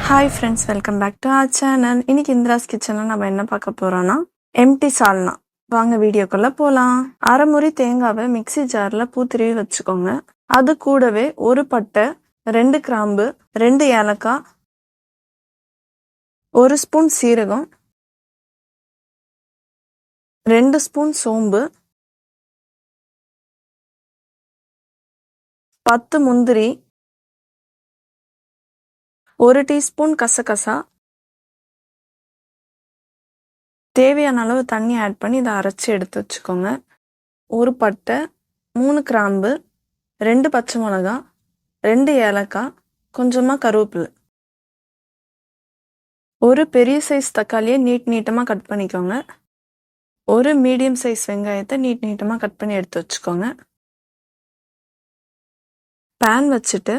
Hi friends, welcome back to our channel. இன்னைக்கு இந்திராஸ் கிச்சனில் நம்ம என்ன பார்க்க போகிறோன்னா எம்டி சால்னா. வாங்க வீடியோக்குள்ளே போகலாம். அரை முறி தேங்காவை மிக்சி ஜாரில் பூத்திருவி வச்சுக்கோங்க. அது கூடவே ஒரு பட்டை, 2 கிராம்பு, 2 ஏலக்காய், 1 ஸ்பூன் சீரகம், 2 ஸ்பூன் சோம்பு, 10 முந்திரி, 1 டீஸ்பூன் கசகசா, தேவையான அளவு தண்ணி ஆட் பண்ணி இதை அரைச்சி எடுத்து வச்சுக்கோங்க. ஒரு பட்டை, 3 கிராம்பு, 2 பச்சை மிளகா, 2 ஏலக்காய், கொஞ்சமாக கருவேப்பிலை. ஒரு பெரிய சைஸ் தக்காளியை நீட்டமாக கட் பண்ணிக்கோங்க. ஒரு மீடியம் சைஸ் வெங்காயத்தை நீட்டமாக கட் பண்ணி எடுத்து வச்சுக்கோங்க. பேன் வச்சுட்டு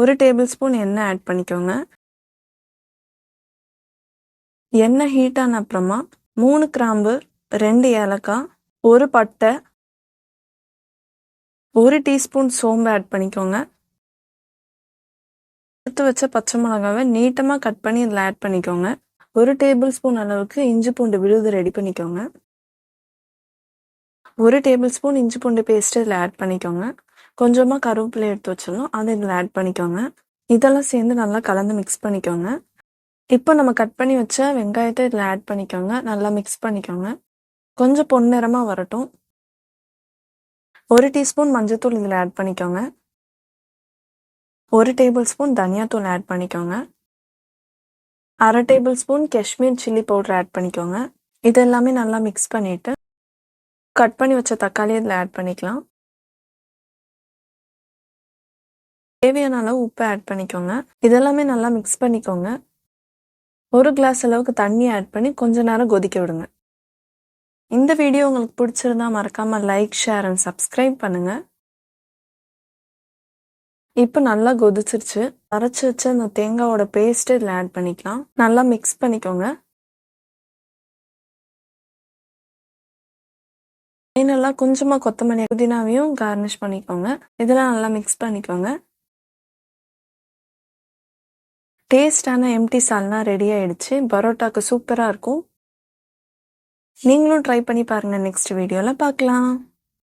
1 டேபிள் ஸ்பூன் எண்ணெய் ஆட் பண்ணிக்கோங்க. எண்ணெய் ஹீட் ஆன அப்புறமா 3 கிராம்பு, 2 ஏலக்காய், 1 பட்டை, 1 டீஸ்பூன் சோம்பு ஆட் பண்ணிக்கோங்க. எடுத்து வச்ச பச்சை மிளகாவை நீட்டமாக கட் பண்ணி இதில் ஆட் பண்ணிக்கோங்க. 1 டேபிள் ஸ்பூன் அளவுக்கு இஞ்சி பூண்டு விழுது ரெடி பண்ணிக்கோங்க. 1 டேபிள் ஸ்பூன் இஞ்சி பூண்டு பேஸ்ட்டு இதில் ஆட் பண்ணிக்கோங்க. கொஞ்சமாக கருவேப்பிலை எடுத்து வச்சிடணும், அதை இதில் ஆட் பண்ணிக்கோங்க. இதெல்லாம் சேர்ந்து நல்லா கலந்து மிக்ஸ் பண்ணிக்கோங்க. இப்போ நம்ம கட் பண்ணி வச்ச வெங்காயத்தை இதில் ஆட் பண்ணிக்கோங்க. நல்லா மிக்ஸ் பண்ணிக்கோங்க. கொஞ்சம் பொன்னிறமாக வரட்டும். 1 டீஸ்பூன் மஞ்சள்தூள் இதில் ஆட் பண்ணிக்கோங்க. 1 டேபிள் ஸ்பூன் தனியாத்தூள் ஆட் பண்ணிக்கோங்க. அரை tablespoon Kashmir chilli powder add பண்ணிக்கோங்க. இது எல்லாமே நல்லா மிக்ஸ் பண்ணிவிட்டு கட் பண்ணி வச்ச தக்காளி இதில் ஆட் பண்ணிக்கலாம். தேவையான அளவு உப்பு ஆட் பண்ணிக்கோங்க. இதெல்லாமே நல்லா மிக்ஸ் பண்ணிக்கோங்க. 1 கிளாஸ் அளவுக்கு தண்ணி ஆட் பண்ணி கொஞ்ச நேரம் கொதிக்க விடுங்க. இந்த வீடியோ உங்களுக்கு பிடிச்சிருந்தா மறக்காம லைக், ஷேர் அண்ட் சப்ஸ்கிரைப் பண்ணுங்க. இப்போ நல்லா கொதிச்சிருச்சு. அரைச்சி வச்ச அந்த தேங்காவோட பேஸ்ட் இதில் ஆட் பண்ணிக்கலாம். நல்லா மிக்ஸ் பண்ணிக்கோங்க. ஃபைனலாக கொஞ்சமாக கொத்தமல்லி புதினாவையும் கார்னிஷ் பண்ணிக்கோங்க. இதெல்லாம் நல்லா மிக்ஸ் பண்ணிக்கோங்க. டேஸ்டான எம்டி சால்னா ரெடி ஆயிடுச்சு. பரோட்டாக்கு சூப்பராக இருக்கும். நீங்களும் ட்ரை பண்ணி பாருங்கள். நெக்ஸ்ட் வீடியோவில் பார்க்கலாம்.